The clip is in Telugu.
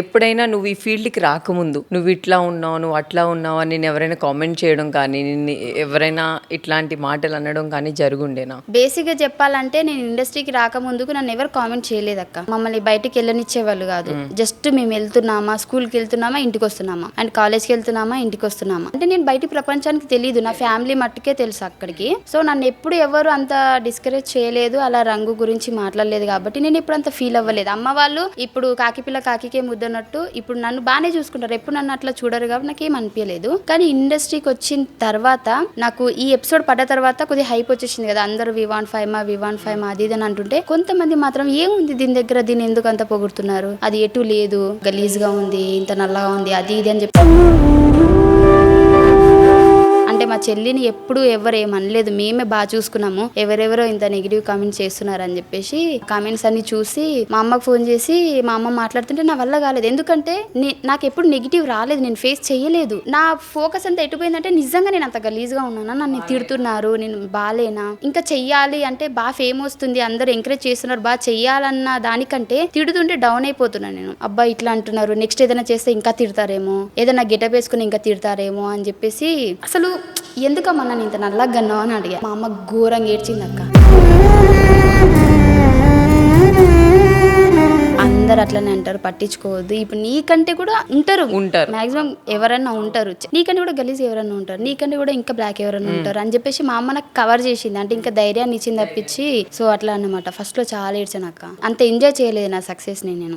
ఎప్పుడైనా నువ్వు ఈ ఫీల్డ్కి రాకముందు నువ్వు ఇట్లా ఉన్నావు, నువ్వు అట్లా ఉన్నావు అని నేను ఎవరైనా కామెంట్ చేయడం కానీ, నిన్ను ఎవరైనా ఇట్లాంటి మాటలు అనడం కానీ జరుగుండేనా? బేసిక్గా చెప్పాలంటే నేను ఇండస్ట్రీకి రాకముందుకు నన్ను ఎవరు కామెంట్ చేయలేదక్క. మమ్మల్ని బయటికి వెళ్ళనిచ్చేవాళ్ళు కాదు. జస్ట్ మేము వెళ్తున్నామా, స్కూల్కి వెళ్తున్నామా, ఇంటికి వస్తున్నామా, అండ్ కాలేజ్కి వెళ్తున్నామా, ఇంటికి వస్తున్నామా అంటే నేను బయట ప్రపంచానికి తెలియదు. నా ఫ్యామిలీ మట్టుకే తెలుసు అక్కడికి. సో నన్ను ఎప్పుడు ఎవరు అంత డిస్కరేజ్ చేయలేదు, అలా రంగు గురించి మాట్లాడలేదు. కాబట్టి నేను ఎప్పుడు అంత ఫీల్ అవ్వలేదు. అమ్మ వాళ్ళు ఇప్పుడు కాకి పిల్ల కాకికే ముద్దన్నట్టు ఇప్పుడు నన్ను బాగానే చూసుకుంటారు. ఎప్పుడు నన్ను అట్లా చూడరు కాబట్టి నాకేం అనిపించలేదు. కానీ ఇండస్ట్రీకి వచ్చిన తర్వాత నాకు ఈ ఎపిసోడ్ పడ్డ తర్వాత కొద్దిగా హైప్ వచ్చేసింది కదా, అందరూ V15 అది ఇది అని అంటుంటే కొంతమంది మాత్రం ఏముంది దీని దగ్గర, దీన్ని ఎందుకు అంత పొగుడుతున్నారు, అది ఎటు లేదు, గలీజ్ గా ఉంది, ఇంత నల్లగా ఉంది, అది ఇది అని చెప్పి. అంటే మా చెల్లిని ఎప్పుడు ఎవరు ఏమనలేదు, మేమే బాగా చూసుకున్నాము. ఎవరెవరో ఇంత నెగిటివ్ కామెంట్స్ చేస్తున్నారు అని చెప్పేసి కామెంట్స్ అన్ని చూసి మా అమ్మకు ఫోన్ చేసి మా అమ్మ మాట్లాడుతుంటే నా వల్ల కాలేదు. ఎందుకంటే నాకు ఎప్పుడు నెగిటివ్ రాలేదు, నేను ఫేస్ చేయలేదు. నా ఫోకస్ అంతా ఎటుపోయిందంటే నిజంగా నేను అంత గలీజ్గా ఉన్నానా, నన్ను తిడుతున్నారు, నేను బాలేనా, ఇంకా చెయ్యాలి అంటే బాగా ఫేమ్ వస్తుంది, అందరూ ఎంకరేజ్ చేస్తున్నారు, బాగా చెయ్యాలన్న దానికంటే తిడుతుంటే డౌన్ అయిపోతున్నాను నేను. అబ్బా ఇట్లా అంటున్నారు, నెక్స్ట్ ఏదైనా చేస్తే ఇంకా తిడతారేమో, ఏదైనా గెటప్ వేసుకుని ఇంకా తిడతారేమో అని చెప్పేసి అసలు ఎందుకమ్మా నన్ను ఇంత నల్లగా గన్నావు అని అడిగా. మా అమ్మ ఘోరంగా ఏడ్చింది అక్క. అందరు అట్లనే అంటారు, పట్టించుకోవద్దు. ఇప్పుడు నీకంటే కూడా ఉంటారు మాక్సిమం, ఎవరన్నా ఉంటారు, నీకంటే కూడా గలీజ్ ఎవరన్నా ఉంటారు, నీకంటే కూడా ఇంకా బ్లాక్ ఎవరన్నా ఉంటారు అని చెప్పేసి మా అమ్మ నాకు కవర్ చేసింది. అంటే ఇంకా ధైర్యాన్ని ఇచ్చింది తప్పించి. సో అట్లా అన్నమాట. ఫస్ట్ లో చాలా ఏడ్చాను అక్క. అంత ఎంజాయ్ చేయలేదు నా సక్సెస్ ని నేను.